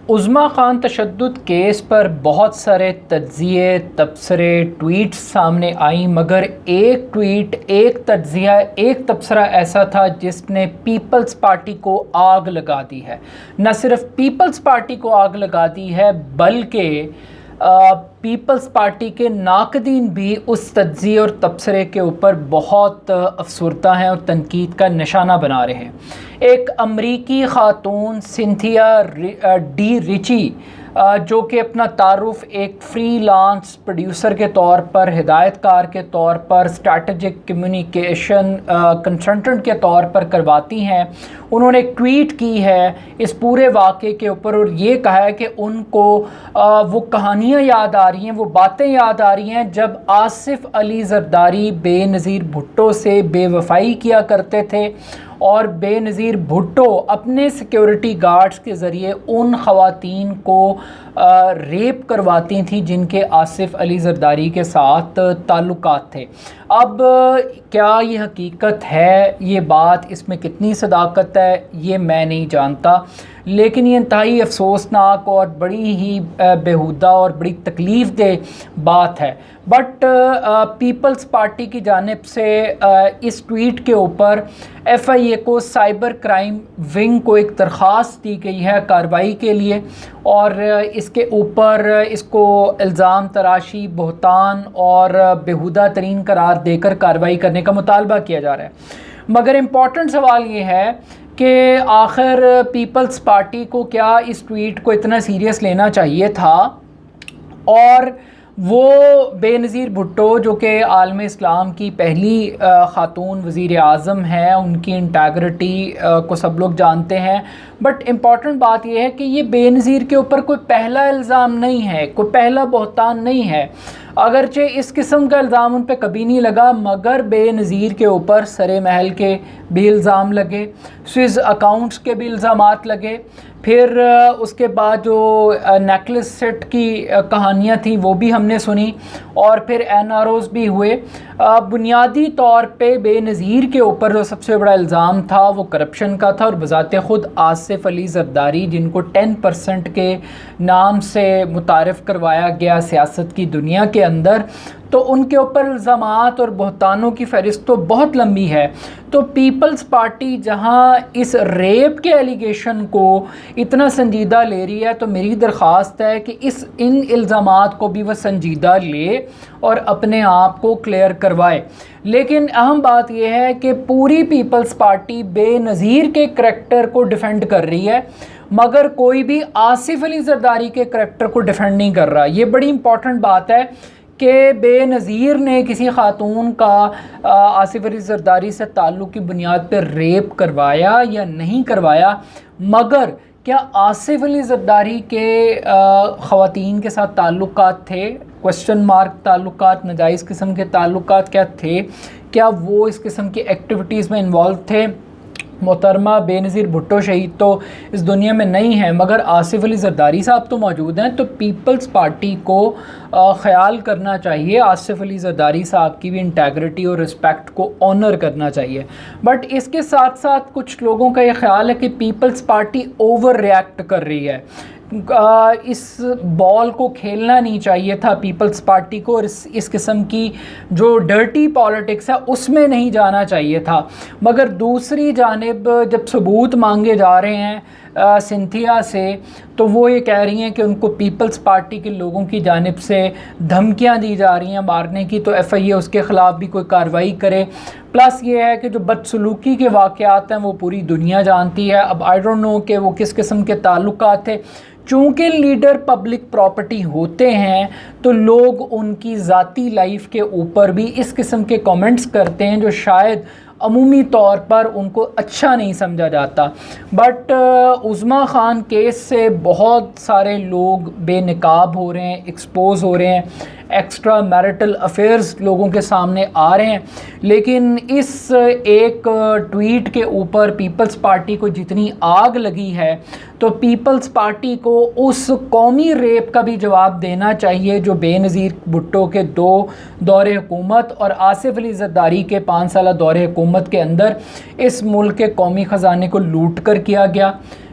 عظمیٰ خان تشدد کیس پر بہت سارے تجزیے، تبصرے، ٹویٹس سامنے آئیں، مگر ایک ٹویٹ، ایک تجزیہ، ایک تبصرہ ایسا تھا جس نے پیپلز پارٹی کو آگ لگا دی ہے۔ نہ صرف پیپلز پارٹی کو آگ لگا دی ہے بلکہ پیپلز پارٹی کے ناقدین بھی اس تجزیے اور تبصرے کے اوپر بہت افسردہ ہیں اور تنقید کا نشانہ بنا رہے ہیں۔ ایک امریکی خاتون سینتھیا ڈی ریچی جو کہ اپنا تعارف ایک فری لانس پروڈیوسر کے طور پر، ہدایت کار کے طور پر، اسٹریٹجک کمیونیکیشن کنسلٹنٹ کے طور پر کرواتی ہیں، انہوں نے ایک ٹویٹ کی ہے اس پورے واقعے کے اوپر اور یہ کہا ہے کہ ان کو وہ کہانیاں یاد آ رہی ہیں، وہ باتیں یاد آ رہی ہیں جب آصف علی زرداری بے نظیر بھٹو سے بے وفائی کیا کرتے تھے اور بے نظیر بھٹو اپنے سیکیورٹی گارڈز کے ذریعے ان خواتین کو ریپ کرواتی تھیں جن کے آصف علی زرداری کے ساتھ تعلقات تھے۔ اب کیا یہ حقیقت ہے، یہ بات، اس میں کتنی صداقت ہے، یہ میں نہیں جانتا، لیکن یہ انتہائی افسوسناک اور بڑی ہی بیہودہ اور بڑی تکلیف دہ بات ہے۔ بٹ پیپلز پارٹی کی جانب سے اس ٹویٹ کے اوپر ایف آئی اے کو سائبر کرائم ونگ کو ایک درخواست دی گئی ہے کارروائی کے لیے، اور اس کے اوپر اس کو الزام تراشی، بہتان اور بیہودہ ترین قرار دے کر کارروائی کرنے کا مطالبہ کیا جا رہا ہے۔ مگر امپورٹنٹ سوال یہ ہے کہ آخر پیپلز پارٹی کو کیا اس ٹویٹ کو اتنا سیریس لینا چاہیے تھا، اور وہ بے نظیر بھٹو جو کہ عالم اسلام کی پہلی خاتون وزیر اعظم ہیں، ان کی انٹیگریٹی کو سب لوگ جانتے ہیں، بٹ امپورٹنٹ بات یہ ہے کہ یہ بے نظیر کے اوپر کوئی پہلا الزام نہیں ہے، کوئی پہلا بہتان نہیں ہے، اگرچہ اس قسم کا الزام ان پہ کبھی نہیں لگا، مگر بے نظیر کے اوپر سرے محل کے بھی الزام لگے، سوئز اکاؤنٹس کے بھی الزامات لگے، پھر اس کے بعد جو نیکلس سیٹ کی کہانیاں تھیں وہ بھی ہم نے سنی، اور پھر این آر اوز بھی ہوئے۔ بنیادی طور پہ بے نظیر کے اوپر جو سب سے بڑا الزام تھا وہ کرپشن کا تھا، اور بذات خود آصف علی زرداری جن کو 10% کے نام سے متعارف کروایا گیا سیاست کی دنیا کے اندر، تو ان کے اوپر الزامات اور بہتانوں کی فہرست تو بہت لمبی ہے۔ تو پیپلز پارٹی جہاں اس ریپ کے ایلیگیشن کو اتنا سنجیدہ لے رہی ہے، تو میری درخواست ہے کہ ان الزامات کو بھی وہ سنجیدہ لے اور اپنے آپ کو کلیئر کروائے۔ لیکن اہم بات یہ ہے کہ پوری پیپلز پارٹی بے نظیر کے کریکٹر کو ڈیفینڈ کر رہی ہے، مگر کوئی بھی آصف علی زرداری کے کریکٹر کو ڈیفینڈ نہیں کر رہا۔ یہ بڑی امپورٹنٹ بات ہے کہ بے نظیر نے کسی خاتون کا آصف علی زرداری سے تعلق کی بنیاد پہ ریپ کروایا یا نہیں کروایا، مگر کیا آصف علی زرداری کے خواتین کے ساتھ تعلقات تھے، کوسچن مارک تعلقات، ناجائز قسم کے تعلقات کیا تھے، کیا وہ اس قسم کی ایکٹیویٹیز میں انوالو تھے؟ محترمہ بے نظیر بھٹو شہید تو اس دنیا میں نہیں ہیں، مگر آصف علی زرداری صاحب تو موجود ہیں، تو پیپلز پارٹی کو خیال کرنا چاہیے، آصف علی زرداری صاحب کی بھی انٹیگریٹی اور رسپیکٹ کو آنر کرنا چاہیے۔ بٹ اس کے ساتھ ساتھ کچھ لوگوں کا یہ خیال ہے کہ پیپلز پارٹی اوور ریئیکٹ کر رہی ہے، اس بال کو کھیلنا نہیں چاہیے تھا پیپلز پارٹی کو، اور اس قسم کی جو ڈرٹی پالیٹکس ہے اس میں نہیں جانا چاہیے تھا۔ مگر دوسری جانب جب ثبوت مانگے جا رہے ہیں سینتھیا سے، تو وہ یہ کہہ رہی ہیں کہ ان کو پیپلز پارٹی کے لوگوں کی جانب سے دھمکیاں دی جا رہی ہیں مارنے کی، تو ایف آئی اے اس کے خلاف بھی کوئی کارروائی کرے۔ پلس یہ ہے کہ جو بدسلوکی کے واقعات ہیں وہ پوری دنیا جانتی ہے۔ اب آئی ڈونٹ نو کہ وہ کس قسم کے تعلقات تھے، چونکہ لیڈر پبلک پراپرٹی ہوتے ہیں تو لوگ ان کی ذاتی لائف کے اوپر بھی اس قسم کے کامنٹس کرتے ہیں جو شاید عمومی طور پر ان کو اچھا نہیں سمجھا جاتا۔ بٹ عظمیٰ خان کیس سے بہت سارے لوگ بے نقاب ہو رہے ہیں، ایکسپوز ہو رہے ہیں، ایکسٹرا میرٹل افیئرز لوگوں کے سامنے آ رہے ہیں، لیکن اس ایک ٹویٹ کے اوپر پیپلز پارٹی کو جتنی آگ لگی ہے، تو پیپلز پارٹی کو اس قومی ریپ کا بھی جواب دینا چاہیے جو بے نظیر بھٹو کے 2 دور حکومت اور آصف علی زرداری کے 5 سالہ دور حکومت کے اندر اس ملک کے قومی خزانے کو لوٹ کر کیا گیا۔